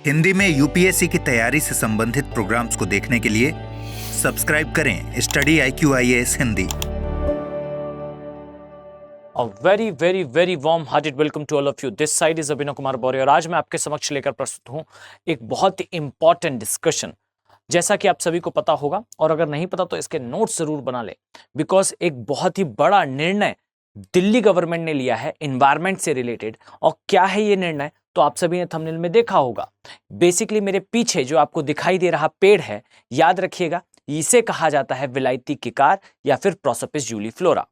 हिंदी में यूपीएससी की तैयारी से संबंधित प्रोग्राम्स को देखने के लिए सब्सक्राइब करें study IQ IAS Hindi. A very, very, very warm hearted welcome to all of you. This side is Abhinav Kumar बौरे और आज मैं आपके समक्ष लेकर प्रस्तुत हूं एक बहुत ही इंपॉर्टेंट डिस्कशन। जैसा कि आप सभी को पता होगा और अगर नहीं पता तो इसके नोट्स जरूर बना ले, बिकॉज एक बहुत ही बड़ा निर्णय दिल्ली गवर्नमेंट ने लिया है एनवायरमेंट से रिलेटेड। और क्या है ये निर्णय, तो आप सभी ने थंबनेल में देखा होगा। बेसिकली मेरे पीछे जो आपको दिखाई दे रहा पेड़ है, याद रखिएगा, इसे कहा जाता है विलायती किकार या फिर प्रोसोपिस जूलीफ्लोरा।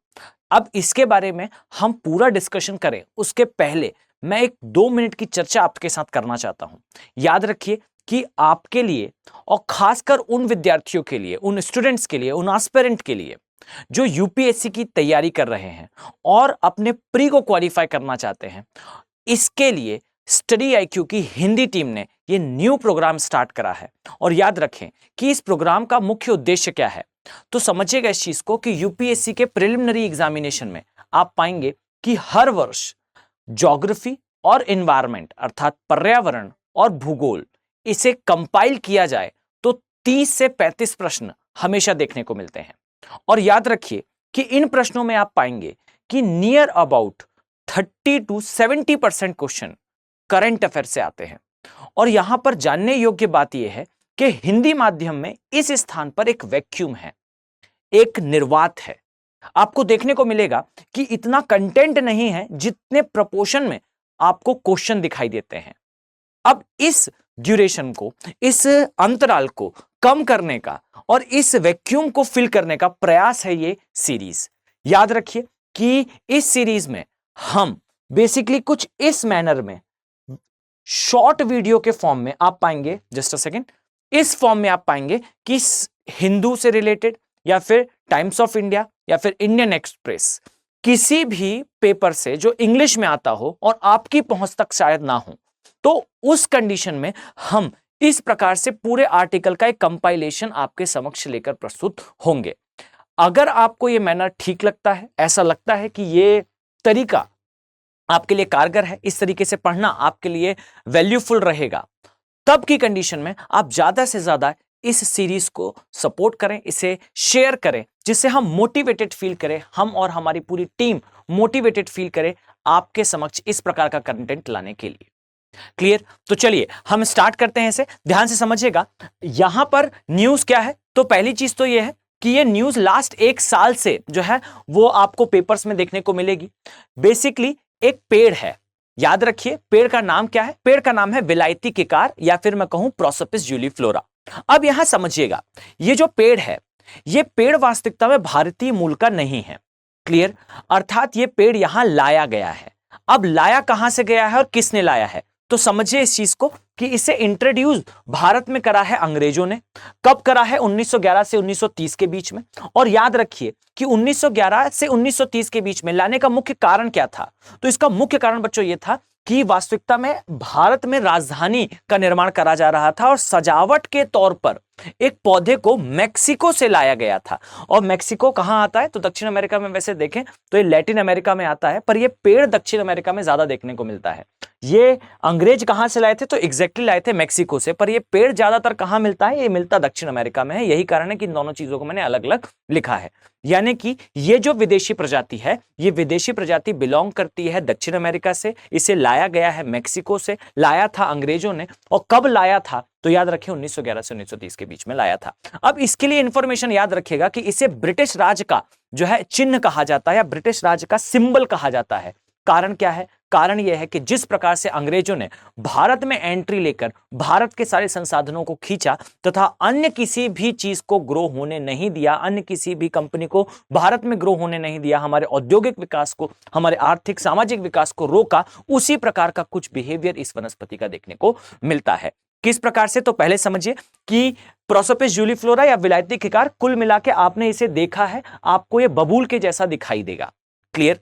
अब इसके बारे में हम पूरा डिस्कशन करें उसके पहले मैं एक 2 मिनट की चर्चा आपके साथ करना चाहता हूं। याद रखिए कि आपके लिए और खासकर उन विद्यार्थियों के लिए, उन स्टूडेंट्स के लिए, उन एस्पिरेंट के लिए जो यूपीएससी की तैयारी कर रहे हैं और अपने प्री को क्वालिफाई करना चाहते हैं, इसके लिए स्टडी IQ की हिंदी टीम ने ये न्यू प्रोग्राम स्टार्ट करा है। और याद रखें कि इस प्रोग्राम का मुख्य उद्देश्य क्या है, तो समझिएगा इस चीज को कि यूपीएससी के प्रिलिमिनरी एग्जामिनेशन में आप पाएंगे कि हर वर्ष ज्योग्राफी और एनवायरनमेंट अर्थात पर्यावरण और भूगोल इसे कंपाइल किया जाए तो 30 से 35 प्रश्न हमेशा देखने को मिलते हैं। और याद रखिए कि इन प्रश्नों में आप पाएंगे कि near about 30 to 70% question current affair से आते हैं। और यहां पर जानने योग्य बात यह है कि हिंदी माध्यम में इस स्थान पर एक वैक्यूम है, एक निर्वात है। आपको देखने को मिलेगा कि इतना कंटेंट नहीं है जितने प्रपोर्शन में आपको क्वेश्चन दिखाई देते हैं। अब इस ड्यूरेशन को, इस अंतराल को कम करने का और इस वैक्यूम को फिल करने का प्रयास है ये सीरीज। याद रखिए कि इस सीरीज में हम बेसिकली कुछ इस मैनर में शॉर्ट वीडियो के फॉर्म में आप पाएंगे, जस्ट अ सेकेंड, इस फॉर्म में आप पाएंगे कि हिंदू से रिलेटेड या फिर टाइम्स ऑफ इंडिया या फिर इंडियन एक्सप्रेस, किसी भी पेपर से जो इंग्लिश में आता हो और आपकी पहुंच तक शायद ना हो, तो उस कंडीशन में हम इस प्रकार से पूरे आर्टिकल का एक कंपाइलेशन आपके समक्ष लेकर प्रस्तुत होंगे। अगर आपको यह मैनर ठीक लगता है, ऐसा लगता है कि यह तरीका आपके लिए कारगर है, इस तरीके से पढ़ना आपके लिए वैल्यूफुल रहेगा, तब की कंडीशन में आप ज्यादा से ज्यादा इस सीरीज को सपोर्ट करें, इसे शेयर करें, जिससे हम मोटिवेटेड फील करें, हम और हमारी पूरी टीम मोटिवेटेड फील करे आपके समक्ष इस प्रकार का कंटेंट लाने के लिए। क्लियर? तो चलिए हम स्टार्ट करते हैं इसे। ध्यान से समझिएगा यहां पर न्यूज क्या है। तो पहली चीज तो यह है कि ये न्यूज लास्ट 1 साल से जो है वो आपको पेपर्स में देखने को मिलेगी। बेसिकली एक पेड़ है, याद रखिए पेड़ का नाम क्या है, पेड़ का नाम है विलायती किकार या फिर मैं कहूं प्रोसोपिस जूलीफ्लोरा। अब यहां समझिएगा ये जो पेड़ है, ये पेड़ वास्तविकता में भारतीय मूल का नहीं है। क्लियर? अर्थात ये पेड़ यहां लाया गया है। अब लाया कहां से गया है और किसने लाया है, तो समझिए इस चीज को कि इसे इंट्रोड्यूस भारत में करा है अंग्रेजों ने। कब करा है? 1911 से 1930 के बीच में। और याद रखिए कि 1911 से 1930 के बीच में लाने का मुख्य कारण क्या था, तो इसका मुख्य कारण बच्चों यह था कि वास्तविकता में भारत में राजधानी का निर्माण करा जा रहा था और सजावट के तौर पर एक पौधे को मैक्सिको से लाया गया था। और मैक्सिको कहां आता है, तो दक्षिण अमेरिका में वैसे देखें तो ये लैटिन अमेरिका में आता है, पर ये पेड़ दक्षिण अमेरिका में ज्यादा देखने को मिलता है। ये अंग्रेज कहां से लाए थे, तो एग्जैक्टली लाए थे मैक्सिको से, पर ये पेड़ ज्यादातर कहां मिलता है, ये मिलता दक्षिण अमेरिका में है। यही कारण है कि इन दोनों चीजों को मैंने अलग अलग लिखा है। यानी कि ये जो विदेशी प्रजाति है, ये विदेशी प्रजाति बिलोंग करती है दक्षिण अमेरिका से, इसे लाया गया है मैक्सिको से, लाया था अंग्रेजों ने। और कब लाया था, तो याद रखिए 1911 से 1930 के बीच में लाया था। अब इसके लिए इंफॉर्मेशन याद रखिएगा कि इसे ब्रिटिश राज का जो है चिन्ह कहा जाता है या ब्रिटिश राज का सिंबल कहा जाता है। कारण क्या है? कारण यह है कि जिस प्रकार से अंग्रेजों ने भारत में एंट्री लेकर भारत के सारे संसाधनों को खींचा तथा अन्य किसी भी चीज को ग्रो होने नहीं दिया, अन्य किसी भी कंपनी को भारत में ग्रो होने नहीं दिया, हमारे औद्योगिक विकास को, हमारे आर्थिक सामाजिक विकास को रोका, उसी प्रकार का कुछ बिहेवियर इस वनस्पति का देखने को मिलता है। किस प्रकार से, तो पहले समझिए कि प्रोसोपिस जूलीफ्लोरा या विलायती किकार, कुल मिला के आपने इसे देखा है, आपको यह बबूल के जैसा दिखाई देगा। क्लियर?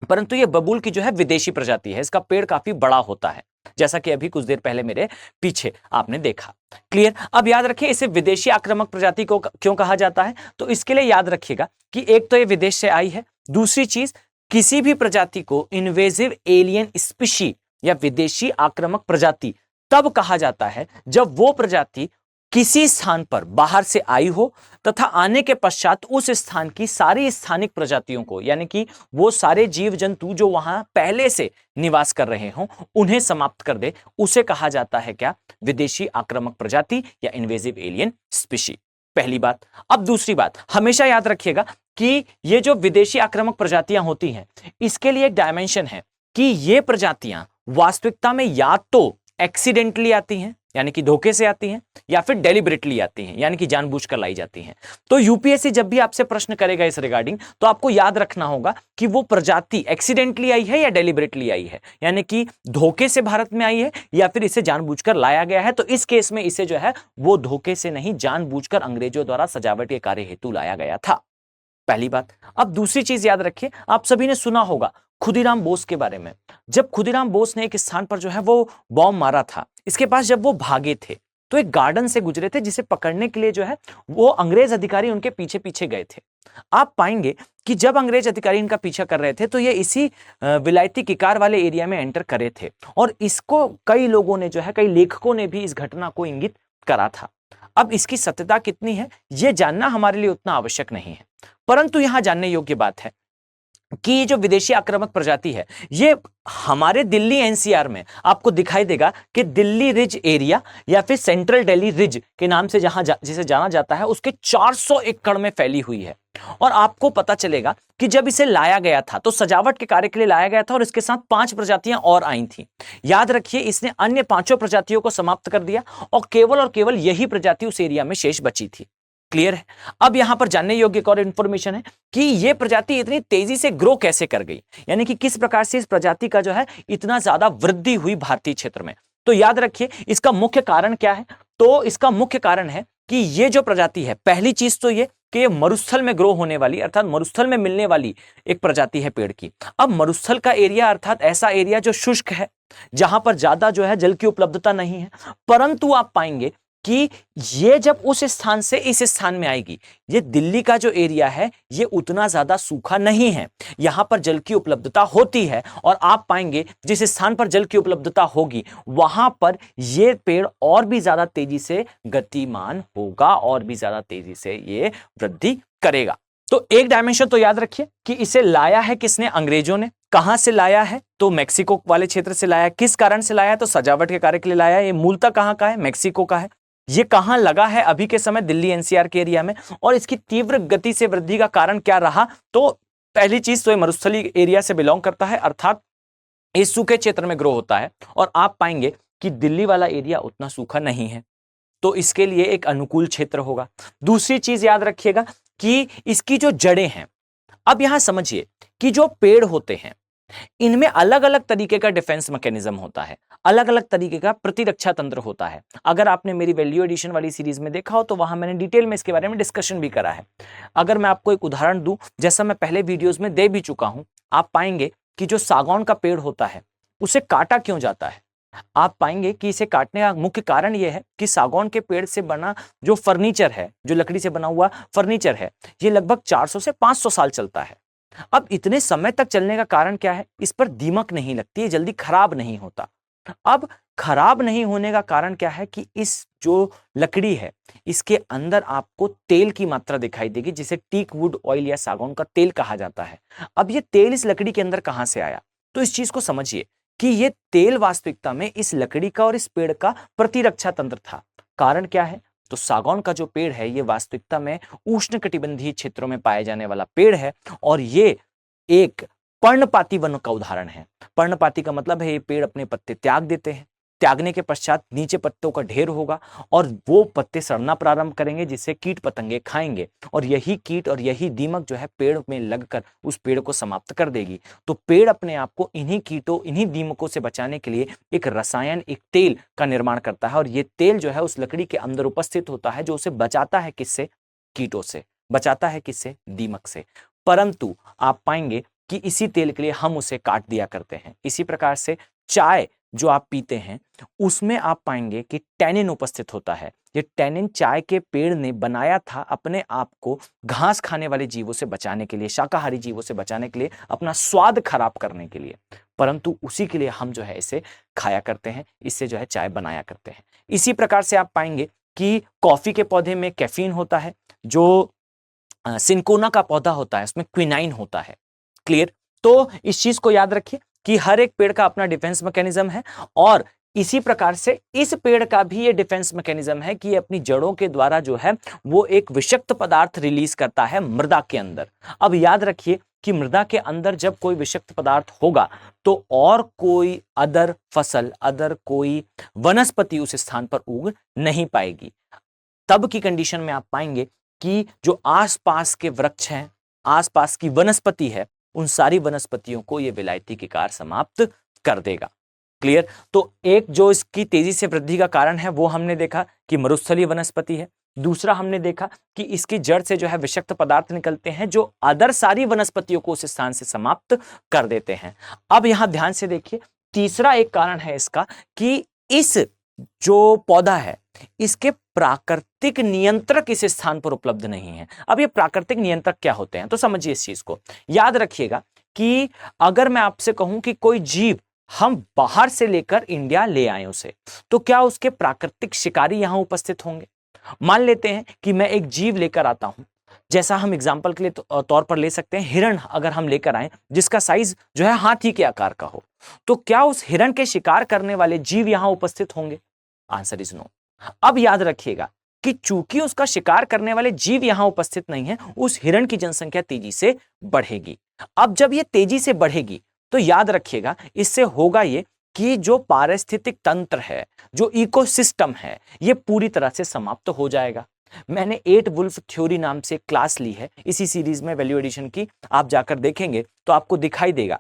परंतु यह बबूल की जो है विदेशी प्रजाति है, इसका पेड़ काफी बड़ा होता है, जैसा कि अभी कुछ देर पहले मेरे पीछे आपने देखा। क्लियर? अब याद रखिए इसे विदेशी आक्रामक प्रजाति को क्यों कहा जाता है, तो इसके लिए याद रखिएगा कि एक तो ये विदेश से आई है, दूसरी चीज किसी भी प्रजाति को इन्वेजिव एलियन स्पीशी या विदेशी आक्रामक प्रजाति तब कहा जाता है जब वो प्रजाति किसी स्थान पर बाहर से आई हो तथा आने के पश्चात उस स्थान की सारी स्थानिक प्रजातियों को, यानी कि वो सारे जीव जंतु जो वहां पहले से निवास कर रहे हों, उन्हें समाप्त कर दे। उसे कहा जाता है क्या? विदेशी आक्रामक प्रजाति या इन्वेजिव एलियन स्पीशी। पहली बात। अब दूसरी बात, हमेशा याद रखिएगा कि ये जो विदेशी आक्रामक प्रजातियां होती हैं, इसके लिए एक डायमेंशन है कि ये प्रजातियां वास्तविकता में या तो एक्सीडेंटली आती हैं, यानी कि धोखे से आती हैं, या फिर डेलिबरेटली आती हैं, यानी कि जानबूझकर लाई जाती हैं। तो यूपीएससी जब भी आपसे प्रश्न करेगा इस रिगार्डिंग, तो आपको याद रखना होगा कि वो प्रजाति एक्सीडेंटली आई है या डेलिबरेटली आई है, यानी कि धोखे से भारत में आई है या फिर इसे जानबूझकर लाया गया है। तो इस केस में इसे जो है वो धोखे से नहीं, जानबूझकर अंग्रेजों द्वारा सजावट के कार्य हेतु लाया गया था। पहली बात। अब दूसरी चीज याद रखिए, आप सभी ने सुना होगा खुदीराम बोस के बारे में। जब खुदीराम बोस ने एक स्थान पर जो है वो बॉम्ब मारा था, इसके पास जब वो भागे थे तो एक गार्डन से गुजरे थे, जिसे पकड़ने के लिए जो है वो अंग्रेज अधिकारी उनके पीछे पीछे गए थे। आप पाएंगे कि जब अंग्रेज अधिकारी इनका पीछा कर रहे थे तो ये इसी विलायती किकार वाले एरिया में एंटर करे थे, और इसको कई लोगों ने जो है, कई लेखकों ने भी इस घटना को इंगित करा था। अब इसकी सत्यता कितनी है ये जानना हमारे लिए उतना आवश्यक नहीं है, परंतु यहां जानने योग्य बात है कि ये जो विदेशी आक्रामक प्रजाति है, ये हमारे दिल्ली एनसीआर में आपको दिखाई देगा कि दिल्ली रिज एरिया या फिर सेंट्रल दिल्ली रिज के नाम से जिसे जाना जाता है, उसके 400 एकड़ में फैली हुई है। और आपको पता चलेगा कि जब इसे लाया गया था तो सजावट के कार्य के लिए लाया गया था, और इसके साथ 5 प्रजातियां और आई थी। याद रखिए, इसने अन्य 5 प्रजातियों को समाप्त कर दिया और केवल यही प्रजाति उस एरिया में शेष बची थी। क्लियर है? अब यहां पर जानने योग्य एक और इंफॉर्मेशन है कि यह प्रजाति इतनी तेजी से ग्रो कैसे कर गई, यानी कि किस प्रकार से इस प्रजाति का जो है इतना ज्यादा वृद्धि हुई भारतीय क्षेत्र में। तो याद रखिए, इसका मुख्य कारण क्या है? तो इसका मुख्य कारण है कि ये जो प्रजाति है, पहली चीज तो ये कि ये मरुस्थल में ग्रो होने वाली, अर्थात मरुस्थल में मिलने वाली एक प्रजाति है पेड़ की। अब मरुस्थल का एरिया अर्थात ऐसा एरिया जो शुष्क है, जहां पर ज्यादा जो है जल की उपलब्धता नहीं है, परंतु आप पाएंगे कि ये जब उस स्थान से इस स्थान में आएगी, ये दिल्ली का जो एरिया है ये उतना ज्यादा सूखा नहीं है, यहां पर जल की उपलब्धता होती है। और आप पाएंगे जिस स्थान पर जल की उपलब्धता होगी वहां पर ये पेड़ और भी ज्यादा तेजी से गतिमान होगा, और भी ज्यादा तेजी से ये वृद्धि करेगा। तो एक डायमेंशन तो याद रखिए कि इसे लाया है किसने? अंग्रेजों ने। कहां से लाया है? तो मैक्सिको वाले क्षेत्र से लाया है। किस कारण से लाया है? तो सजावट के कार्य के लिए लाया है। ये मूलतः कहां का है? मैक्सिको का है। ये कहां लगा है? अभी के समय दिल्ली एनसीआर के एरिया में। और इसकी तीव्र गति से वृद्धि का कारण क्या रहा? तो पहली चीज तो ये मरुस्थलीय एरिया से बिलोंग करता है, अर्थात इस सूखे क्षेत्र में ग्रो होता है। और आप पाएंगे कि दिल्ली वाला एरिया उतना सूखा नहीं है, तो इसके लिए एक अनुकूल क्षेत्र होगा। दूसरी चीज याद रखिएगा कि इसकी जो जड़ें हैं, अब यहां समझिए कि जो पेड़ होते हैं इनमें अलग अलग तरीके का डिफेंस मैकेनिज्म होता है, अलग अलग तरीके का प्रतिरक्षा तंत्र होता है। अगर आपने मेरी वैल्यू एडिशन वाली सीरीज में देखा हो तो वहां मैंने डिटेल में इसके बारे में डिस्कशन भी करा है। अगर मैं आपको एक उदाहरण दूं, जैसा मैं पहले वीडियोस में दे भी चुका हूं, आप पाएंगे कि जो सागौन का पेड़ होता है उसे काटा क्यों जाता है? आप पाएंगे कि इसे काटने का मुख्य कारण यह है कि सागौन के पेड़ से बना जो फर्नीचर है, जो लकड़ी से बना हुआ फर्नीचर है, ये लगभग 400 से 500 साल चलता है। अब इतने समय तक चलने का कारण क्या है? इस पर दीमक नहीं लगती है, जल्दी खराब नहीं होता। अब खराब नहीं होने का कारण क्या है कि इस जो लकड़ी है इसके अंदर आपको तेल की मात्रा दिखाई देगी, जिसे टीक वुड ऑयल या सागौन का तेल कहा जाता है। अब ये तेल इस लकड़ी के अंदर कहां से आया? तो इस चीज को समझिए कि ये तेल वास्तविकता में इस लकड़ी का और इस पेड़ का प्रतिरक्षा तंत्र था। कारण क्या है? तो सागौन का जो पेड़ है ये वास्तविकता में उष्णकटिबंधीय क्षेत्रों में पाए जाने वाला पेड़ है, और ये एक पर्णपाती वन का उदाहरण है। पर्णपाती का मतलब है ये पेड़ अपने पत्ते त्याग देते हैं, त्यागने के पश्चात नीचे पत्तों का ढेर होगा और वो पत्ते सड़ना प्रारंभ करेंगे, जिससे कीट पतंगे खाएंगे, और यही कीट और यही दीमक जो है पेड़ में लगकर उस पेड़ को समाप्त कर देगी। तो पेड़ अपने आप को इन्हीं कीटों, इन्हीं दीमकों से बचाने के लिए एक रसायन, एक तेल का निर्माण करता है, और ये तेल जो है उस लकड़ी के अंदर उपस्थित होता है, जो उसे बचाता है किससे? कीटों से। बचाता है किससे? दीमक से। परंतु आप पाएंगे कि इसी तेल के लिए हम उसे काट दिया करते हैं। इसी प्रकार से चाय जो आप पीते हैं उसमें आप पाएंगे कि टैनिन उपस्थित होता है। ये टैनिन चाय के पेड़ ने बनाया था अपने आप को घास खाने वाले जीवों से बचाने के लिए, शाकाहारी जीवों से बचाने के लिए, अपना स्वाद खराब करने के लिए। परंतु उसी के लिए हम जो है इसे खाया करते हैं, इससे जो है चाय बनाया करते हैं। इसी प्रकार से आप पाएंगे कि कॉफी के पौधे में कैफीन होता है, जो सिंकोना का पौधा होता है उसमें क्विनाइन होता है। क्लियर? तो इस चीज को याद रखिए कि हर एक पेड़ का अपना डिफेंस मैकेनिज्म है, और इसी प्रकार से इस पेड़ का भी ये डिफेंस मैकेनिज्म है कि ये अपनी जड़ों के द्वारा जो है वो एक विषाक्त पदार्थ रिलीज करता है मृदा के अंदर। अब याद रखिए कि मृदा के अंदर जब कोई विषाक्त पदार्थ होगा तो और कोई अदर फसल, अदर कोई वनस्पति उस स्थान पर उग नहीं पाएगी। तब की कंडीशन में आप पाएंगे कि जो आसपास के वृक्ष हैं, आसपास की वनस्पति है, उन सारी वनस्पतियों को यह विलायती के कार समाप्त कर देगा। क्लियर? तो एक जो इसकी तेजी से वृद्धि का कारण है वो हमने देखा कि मरुस्थलीय वनस्पति है। दूसरा हमने देखा कि इसकी जड़ से जो है विषाक्त पदार्थ निकलते हैं जो अदर सारी वनस्पतियों को उस स्थान से समाप्त कर देते हैं। अब यहां ध्यान से देखिए, तीसरा एक कारण है इसका कि इस जो पौधा है इसके प्राकृतिक नियंत्रक इस स्थान पर उपलब्ध नहीं है। अब ये प्राकृतिक नियंत्रक क्या होते हैं तो समझिए इस चीज को। याद रखिएगा कि अगर मैं आपसे कहूं कि कोई जीव हम बाहर से लेकर इंडिया ले आए उसे, तो क्या उसके प्राकृतिक शिकारी यहां उपस्थित होंगे? मान लेते हैं कि मैं एक जीव लेकर आता हूं, जैसा हम एग्जाम्पल के लिए तौर पर ले सकते हैं हिरण अगर हम लेकर आए जिसका साइज जो है हाथी के आकार का हो, तो क्या उस हिरण के शिकार करने वाले जीव यहां उपस्थित होंगे? Answer is no. अब याद रखिएगा कि चूंकि उसका शिकार करने वाले जीव यहां उपस्थित नहीं है, उस हिरण की जनसंख्या तेजी से बढ़ेगी। अब जब ये तेजी से बढ़ेगी तो याद रखिएगा इससे होगा ये कि जो पारिस्थितिक तंत्र है, जो इकोसिस्टम है, ये पूरी तरह से समाप्त हो जाएगा। मैंने 8 वुल्फ थ्योरी नाम से क्लास ली है इसी सीरीज में, वैल्यू एडिशन की, आप जाकर देखेंगे तो आपको दिखाई देगा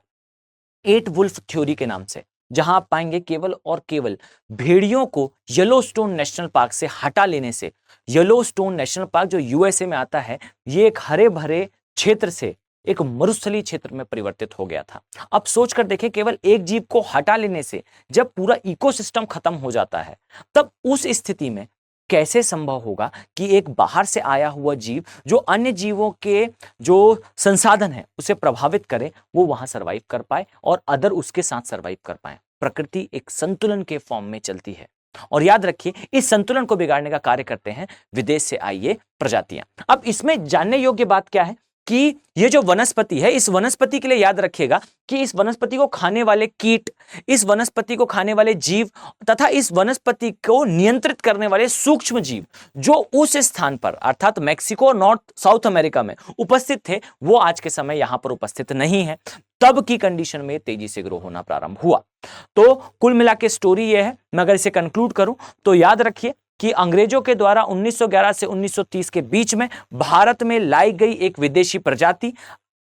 8 वुल्फ थ्योरी के नाम से, जहां आप पाएंगे केवल और केवल भेड़ियों को येलोस्टोन नेशनल पार्क से हटा लेने से येलोस्टोन नेशनल पार्क जो यूएसए में आता है, ये एक हरे भरे क्षेत्र से एक मरुस्थलीय क्षेत्र में परिवर्तित हो गया था। अब सोचकर देखें, केवल एक जीव को हटा लेने से जब पूरा इकोसिस्टम खत्म हो जाता है, तब उस स्थिति में कैसे संभव होगा कि एक बाहर से आया हुआ जीव जो अन्य जीवों के जो संसाधन है उसे प्रभावित करे, वो वहां सरवाइव कर पाए और अदर उसके साथ सरवाइव कर पाए। प्रकृति एक संतुलन के फॉर्म में चलती है, और याद रखिए इस संतुलन को बिगाड़ने का कार्य करते हैं विदेश से आई ये प्रजातियां। अब इसमें जानने योग्य बात क्या है कि ये जो वनस्पति है, इस वनस्पति के लिए याद रखिएगा कि इस वनस्पति को खाने वाले कीट, इस वनस्पति को खाने वाले जीव तथा इस वनस्पति को नियंत्रित करने वाले सूक्ष्म जीव जो उस स्थान पर अर्थात मेक्सिको, नॉर्थ साउथ अमेरिका में उपस्थित थे, वो आज के समय यहां पर उपस्थित नहीं है। तब की कंडीशन में तेजी से ग्रो होना प्रारंभ हुआ। तो कुल मिला के स्टोरी ये है, मैं अगर इसे कंक्लूड करूं तो याद रखिए कि अंग्रेजों के द्वारा 1911 से 1930 के बीच में भारत में लाई गई एक विदेशी प्रजाति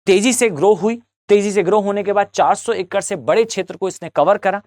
तेजी से ग्रो हुई। तेजी से ग्रो होने के बाद 400 एकड़ से बड़े क्षेत्र को इसने कवर करा।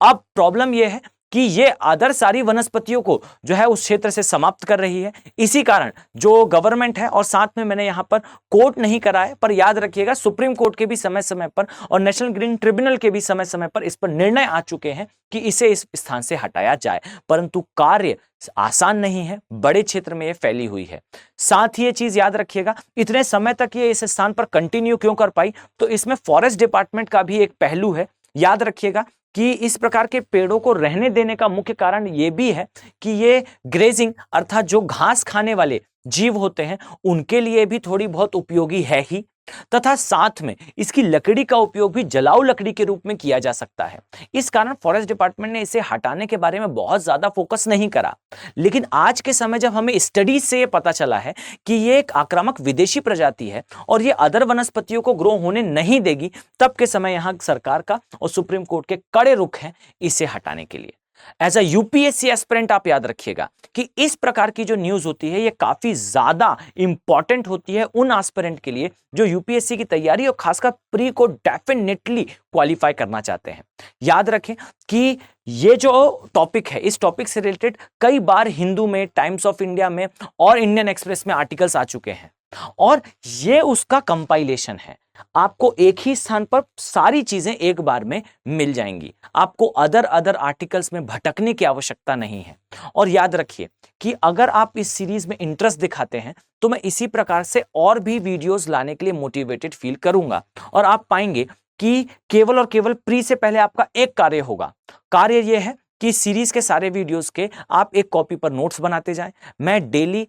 अब प्रॉब्लम यह है कि ये अदर सारी वनस्पतियों को जो है उस क्षेत्र से समाप्त कर रही है। इसी कारण जो गवर्नमेंट है, और साथ में मैंने यहां पर कोर्ट नहीं करा है, पर याद रखिएगा सुप्रीम कोर्ट के भी समय समय पर और नेशनल ग्रीन ट्रिब्यूनल के भी समय समय पर इस पर निर्णय आ चुके हैं कि इसे इस स्थान से हटाया जाए, परंतु कार्य आसान नहीं है, बड़े क्षेत्र में ये फैली हुई है। साथ ही ये चीज याद रखिएगा इतने समय तक ये इस स्थान पर कंटिन्यू क्यों कर पाई, तो इसमें फॉरेस्ट डिपार्टमेंट का भी एक पहलू है। याद रखिएगा कि इस प्रकार के पेड़ों को रहने देने का मुख्य कारण यह भी है कि ये ग्रेजिंग अर्थात जो घास खाने वाले जीव होते हैं उनके लिए भी थोड़ी बहुत उपयोगी है ही, तथा साथ में इसकी लकड़ी का उपयोग भी जलाऊ लकड़ी के रूप में किया जा सकता है। इस कारण फॉरेस्ट डिपार्टमेंट ने इसे हटाने के बारे में बहुत ज्यादा फोकस नहीं करा। लेकिन आज के समय जब हमें स्टडीज से यह पता चला है कि यह एक आक्रामक विदेशी प्रजाति है और यह अदर वनस्पतियों को ग्रो होने नहीं देगी, तब के समय यहां सरकार का और सुप्रीम कोर्ट के कड़े रुख हैं इसे हटाने के लिए। एज अ यूपीएससी एस्पिरेंट आप याद रखिएगा कि इस प्रकार की जो न्यूज होती है ये काफी ज्यादा इंपॉर्टेंट होती है उन एस्पिरेंट के लिए जो यूपीएससी की तैयारी और खासकर प्री को डेफिनेटली क्वालिफाई करना चाहते हैं। याद रखें कि ये जो टॉपिक है, इस टॉपिक से रिलेटेड कई बार हिंदू में, टाइम्स ऑफ इंडिया में और इंडियन एक्सप्रेस में आर्टिकल्स आ चुके हैं, और ये उसका कंपाइलेशन है। आपको एक ही स्थान पर सारी चीजें एक बार में मिल जाएंगी, आपको अदर आर्टिकल्स में भटकने की आवश्यकता नहीं है। और याद रखिए कि अगर आप इस सीरीज में इंटरेस्ट दिखाते हैं तो मैं इसी प्रकार से और भी वीडियोस लाने के लिए मोटिवेटेड फील करूंगा, और आप पाएंगे कि केवल और केवल प्री से पहले आपका एक कार्य होगा। कार्य यह है कि सीरीज के सारे वीडियोस के आप एक कॉपी पर नोट्स बनाते जाएं। मैं डेली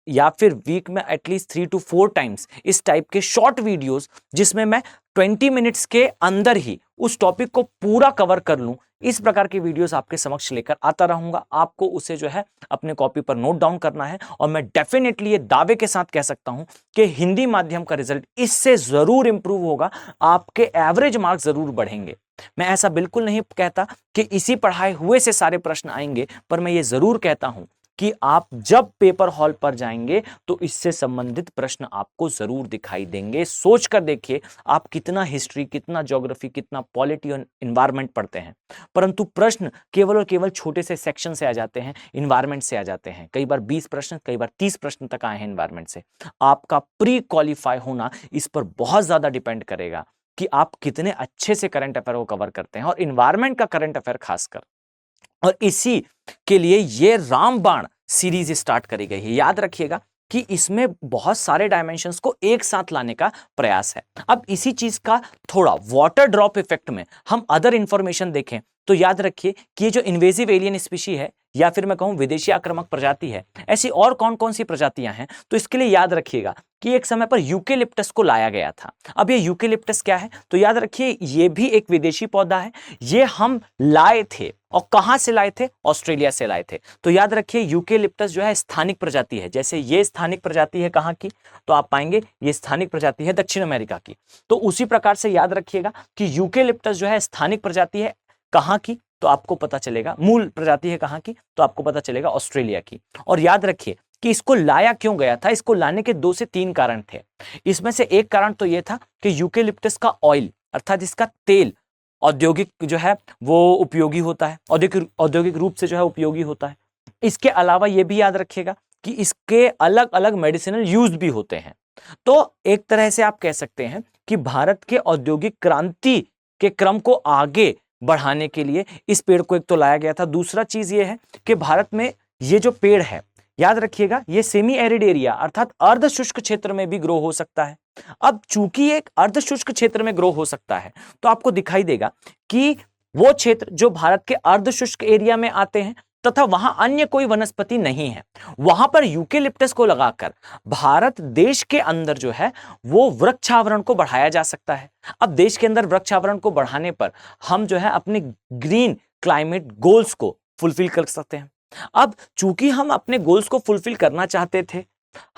या फिर वीक में एटलीस्ट 3 to 4 टाइम्स इस टाइप के शॉर्ट वीडियोस, जिसमें मैं 20 मिनट्स के अंदर ही उस टॉपिक को पूरा कवर कर लूं, इस प्रकार के वीडियोस आपके समक्ष लेकर आता रहूंगा। आपको उसे जो है अपने कॉपी पर नोट डाउन करना है, और मैं डेफिनेटली ये दावे के साथ कह सकता हूं कि हिंदी माध्यम का रिजल्ट इससे जरूर इंप्रूव होगा, आपके एवरेज मार्क्स जरूर बढ़ेंगे। मैं ऐसा बिल्कुल नहीं कहता कि इसी पढ़ाए हुए से सारे प्रश्न आएंगे, पर मैं ये जरूर कहता हूं कि आप जब पेपर हॉल पर जाएंगे तो इससे संबंधित प्रश्न आपको जरूर दिखाई देंगे। सोच कर देखिए, आप कितना हिस्ट्री, कितना ज्योग्राफी, कितना पॉलिटी और इन्वायरमेंट पढ़ते हैं, परंतु प्रश्न केवल और केवल छोटे से सेक्शन से आ जाते हैं, इन्वायरमेंट से आ जाते हैं। कई बार 20 प्रश्न, कई बार 30 प्रश्न तक आए हैं इन्वायरमेंट से। आपका प्री क्वालिफाई होना इस पर बहुत ज्यादा डिपेंड करेगा कि आप कितने अच्छे से करंट अफेयर को कवर करते हैं, और इन्वायरमेंट का करंट अफेयर खासकर। और इसी के लिए ये रामबाण सीरीज स्टार्ट करी गई है। याद रखिएगा कि इसमें बहुत सारे डायमेंशंस को एक साथ लाने का प्रयास है। अब इसी चीज का थोड़ा वाटर ड्रॉप इफेक्ट में हम अदर इंफॉर्मेशन देखें तो याद रखिए कि ये जो इन्वेजिव एलियन स्पीशी है, या फिर मैं कहूं विदेशी आक्रामक प्रजाति है, ऐसी और कौन कौन सी प्रजातियां हैं, तो इसके लिए याद रखिएगा कि एक समय पर यूकेलिप्टस को लाया गया था। अब ये यूकेलिप्टस क्या है, तो याद रखिए ये भी एक विदेशी पौधा है। ये हम लाए थे, और कहां से लाए थे? ऑस्ट्रेलिया से लाए थे। तो याद रखिए यूकेलिप्टस जो है स्थानिक प्रजाति है। जैसे ये स्थानिक प्रजाति है कहां की, तो आप पाएंगे ये स्थानिक प्रजाति है दक्षिण अमेरिका की। तो उसी प्रकार से याद रखिएगा कि यूकेलिप्टस जो है स्थानिक प्रजाति है कहां की, तो आपको पता चलेगा, मूल प्रजाति है कहां की, तो आपको पता चलेगा ऑस्ट्रेलिया की। और याद रखिए कि इसको लाया क्यों गया था। इसको लाने के 2 से 3 कारण थे। इसमें से एक कारण तो यह था कि यूकेलिप्टस का ऑयल, अर्थात इसका तेल औद्योगिक जो है वो उपयोगी होता है, औद्योगिक रूप से जो है उपयोगी होता है। इसके अलावा यह भी याद रखिएगा कि इसके अलग अलग मेडिसिनल यूज भी होते हैं। तो एक तरह से आप कह सकते हैं कि भारत के औद्योगिक क्रांति के क्रम को आगे बढ़ाने के लिए इस पेड़ को एक तो लाया गया था। दूसरा चीज ये है कि भारत में ये जो पेड़ है, याद रखिएगा ये सेमी एरिड एरिया अर्थात अर्ध शुष्क क्षेत्र में भी ग्रो हो सकता है। अब चूंकि एक अर्ध शुष्क क्षेत्र में ग्रो हो सकता है, तो आपको दिखाई देगा कि वो क्षेत्र जो भारत के अर्ध शुष्क एरिया में आते हैं तथा वहां अन्य कोई वनस्पति नहीं है, वहां पर यूकेलिप्टस को लगाकर भारत देश के अंदर जो है वो वृक्षावरण को बढ़ाया जा सकता है। अब देश के अंदर वृक्षावरण को बढ़ाने पर हम जो है अपने ग्रीन क्लाइमेट गोल्स को फुलफिल कर सकते हैं। अब चूंकि हम अपने गोल्स को फुलफिल करना चाहते थे,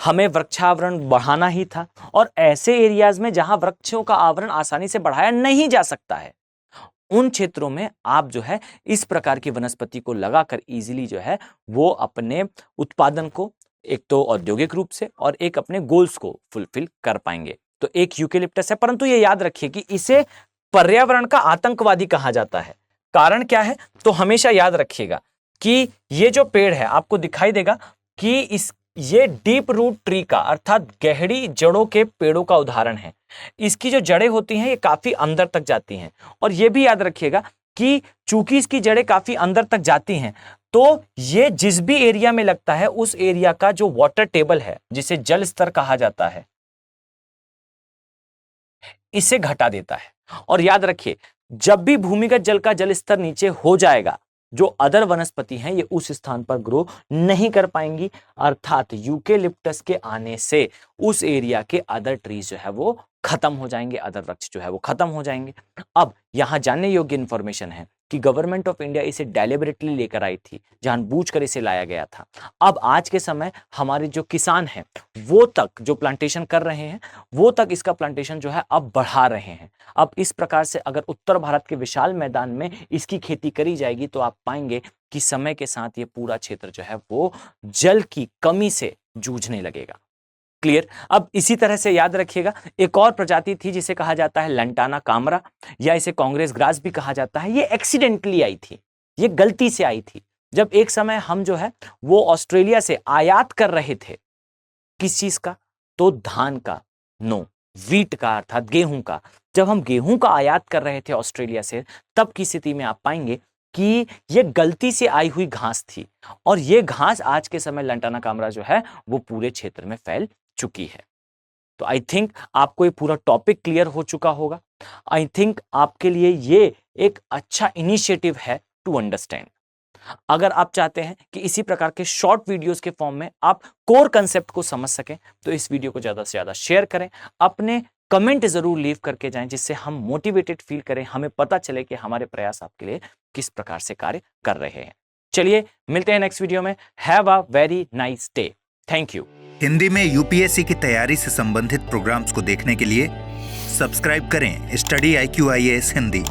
हमें वृक्षावरण बढ़ाना ही था, और ऐसे एरियाज में जहां वृक्षों का आवरण आसानी से बढ़ाया नहीं जा सकता है, उन क्षेत्रों में आप जो है इस प्रकार की वनस्पति को लगाकर इजीली जो है वो अपने उत्पादन को एक तो औद्योगिक रूप से और एक अपने गोल्स को फुलफिल कर पाएंगे। तो एक यूकेलिप्टस है, परंतु ये याद रखिए कि इसे पर्यावरण का आतंकवादी कहा जाता है। कारण क्या है, तो हमेशा याद रखिएगा कि ये जो पेड़ है आपको दिखाई देगा कि ये डीप रूट ट्री का अर्थात गहरी जड़ों के पेड़ों का उदाहरण है। इसकी जो जड़ें होती हैं ये काफी अंदर तक जाती हैं, और ये भी याद रखिएगा कि चूंकि इसकी जड़ें काफी अंदर तक जाती हैं, तो ये जिस भी एरिया में लगता है उस एरिया का जो वाटर टेबल है, जिसे जल स्तर कहा जाता है, इसे घटा देता है। और याद रखिए जब भी भूमिगत जल का जल स्तर नीचे हो जाएगा, जो अदर वनस्पति हैं ये उस स्थान पर ग्रो नहीं कर पाएंगी, अर्थात यूकेलिप्टस के आने से उस एरिया के अदर ट्रीज जो है वो खत्म हो जाएंगे, अदर वृक्ष जो है वो खत्म हो जाएंगे। अब यहां जानने योग्य इंफॉर्मेशन है कि गवर्नमेंट ऑफ इंडिया इसे डेलिबरेटली लेकर आई थी, जानबूझकर इसे लाया गया था। अब आज के समय हमारे जो किसान हैं वो तक जो प्लांटेशन कर रहे हैं वो तक इसका प्लांटेशन जो है अब बढ़ा रहे हैं। अब इस प्रकार से अगर उत्तर भारत के विशाल मैदान में इसकी खेती करी जाएगी तो आप पाएंगे कि समय के साथ ये पूरा क्षेत्र जो है वो जल की कमी से जूझने लगेगा। क्लियर। अब इसी तरह से याद रखिएगा एक और प्रजाति थी जिसे कहा जाता है लंटाना कामरा, या इसे कांग्रेस ग्रास भी कहा जाता है। ये एक्सीडेंटली आई थी, ये गलती से आई थी। जब एक समय हम जो है वो ऑस्ट्रेलिया से आयात कर रहे थे, किस चीज का, तो धान का, नो वीट का अर्थात गेहूं का। जब हम गेहूं का आयात कर रहे थे ऑस्ट्रेलिया से, तब की स्थिति में आप पाएंगे कि ये गलती से आई हुई घास थी, और ये घास आज के समय लंटाना कामरा जो है वो पूरे क्षेत्र में फैल चुकी है। तो आई थिंक आपको ये पूरा टॉपिक क्लियर हो चुका होगा। आई थिंक आपके लिए ये एक अच्छा इनिशिएटिव है टू अंडरस्टैंड। अगर आप चाहते हैं कि इसी प्रकार के शॉर्ट वीडियोस के फॉर्म में आप कोर कंसेप्ट को समझ सकें तो इस वीडियो को ज्यादा से ज्यादा शेयर करें, अपने कमेंट जरूर लीव करके जाएं, जिससे हम मोटिवेटेड फील करें, हमें पता चले कि हमारे प्रयास आपके लिए किस प्रकार से कार्य कर रहे हैं। चलिए मिलते हैं नेक्स्ट वीडियो में। Have a very nice day. Thank you. Hindi में यूपीएससी की तैयारी से संबंधित प्रोग्राम्स को देखने के लिए सब्सक्राइब करें स्टडी IQ IAS हिंदी।